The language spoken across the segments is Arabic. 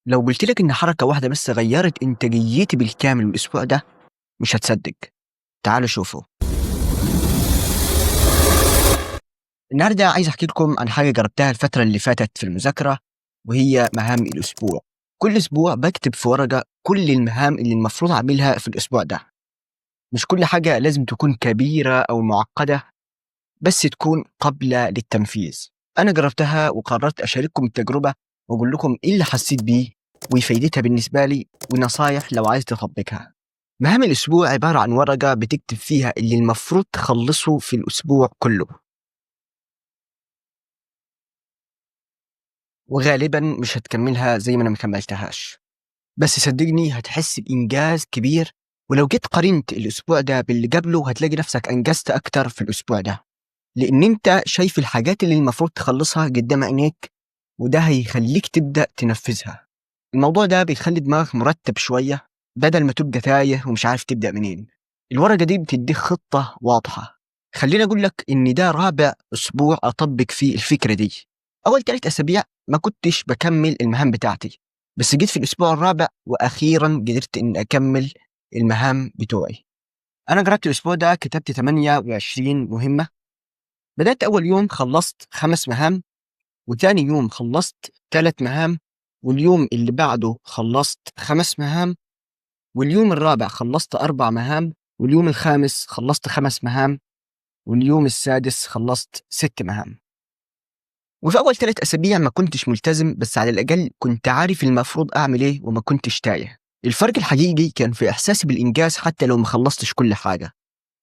لو قلت لك إن حركة واحدة بس غيرت إنتاجيتي بالكامل الأسبوع ده مش هتصدق. تعالوا شوفوا. النهاردة عايز أحكي لكم عن حاجة جربتها الفترة اللي فاتت في المذاكرة، وهي مهام الأسبوع. كل أسبوع بكتب في ورقة كل المهام اللي المفروض أعملها في الأسبوع ده. مش كل حاجة لازم تكون كبيرة أو معقدة، بس تكون قابلة للتنفيذ. أنا جربتها وقررت أشارككم التجربة وأقول لكم إيه اللي حسيت بيه وفايدتها بالنسبة لي ونصايح لو عايز تطبقها. مهام الأسبوع عبارة عن ورقة بتكتب فيها اللي المفروض تخلصه في الأسبوع كله، وغالبا مش هتكملها زي ما أنا مكملتهاش، بس صدقني هتحس بإنجاز كبير. ولو جيت قارنت الأسبوع ده باللي قبله هتلاقي نفسك أنجزت أكتر في الأسبوع ده، لأن أنت شايف الحاجات اللي المفروض تخلصها قدام عينيك، وده هيخليك تبدأ تنفذها. الموضوع ده بيخلي دماغك مرتب شوية بدل ما تبقى تايه ومش عارف تبدأ منين. الورقة دي بتديك خطة واضحة. خليني أقول لك إن ده رابع أسبوع أطبق فيه الفكرة دي. أول 3 أسابيع ما كنتش بكمل المهام بتاعتي، بس جيت في الأسبوع الرابع وأخيرا قدرت إن أكمل المهام بتوعي. أنا جربت الأسبوع ده كتبت 28 مهمة. بدأت أول يوم خلصت 5 مهام، وتاني يوم خلصت 3 مهام، واليوم اللي بعده خلصت 5 مهام، واليوم الرابع خلصت 4 مهام، واليوم الخامس خلصت 5 مهام، واليوم السادس خلصت 6 مهام. وفي أول 3 أسابيع ما كنتش ملتزم، بس على الأقل كنت عارف المفروض أعمل إيه وما كنتش تايه. الفرق الحقيقي كان في إحساسي بالإنجاز حتى لو ما خلصتش كل حاجة.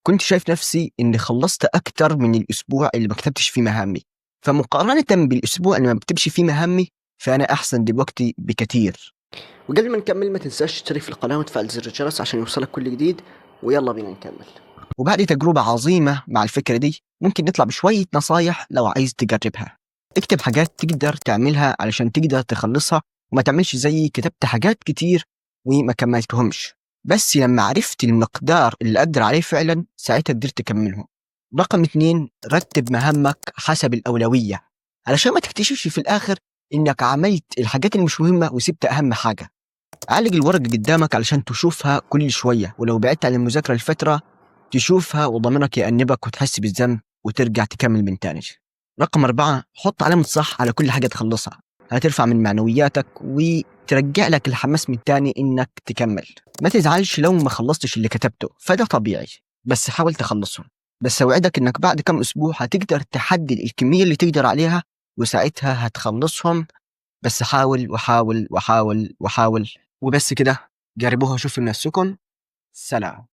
كنت شايف نفسي إني خلصت أكتر من الأسبوع اللي ما كتبتش فيه مهامي، فمقارنة بالأسبوع اللي ما بكتبش فيه مهامي فأنا أحسن دلوقتي بكتير. وقبل ما نكمل ما تنساش تشترك في القناة وتفعل زر الجرس عشان يوصلك كل جديد، ويلا بينا نكمل. وبعد تجربة عظيمة مع الفكرة دي ممكن نطلع بشوية نصايح لو عايز تجربها. اكتب حاجات تقدر تعملها علشان تقدر تخلصها، وما تعملش زي كتبت حاجات كتير وما كملتهمش. بس لما عرفت المقدار اللي أقدر عليه فعلا ساعتها قدرت أكملهم. رقم 2، رتب مهامك حسب الأولوية علشان ما تكتشفش في الآخر إنك عملت الحاجات المش مهمة وسبت أهم حاجة. علق الورقة قدامك علشان تشوفها كل شوية، ولو بعدت عن المذاكرة لفترة تشوفها وضميرك يأنبك وتحس بالذنب وترجع تكمل من تاني. رقم 4، حط علامة صح على كل حاجة تخلصها، هترفع من معنوياتك وترجع لك الحماس من تاني إنك تكمل. ما تزعلش لو ما خلصتش اللي كتبته، فده طبيعي، بس حاول تخلصهم. بس أوعدك إنك بعد كم أسبوع هتقدر تحدد الكمية اللي تقدر عليها، وساعتها هتخلصهم. بس حاول وحاول وحاول وحاول وبس كده. جربوها وشوفوا نفسكم. سلام.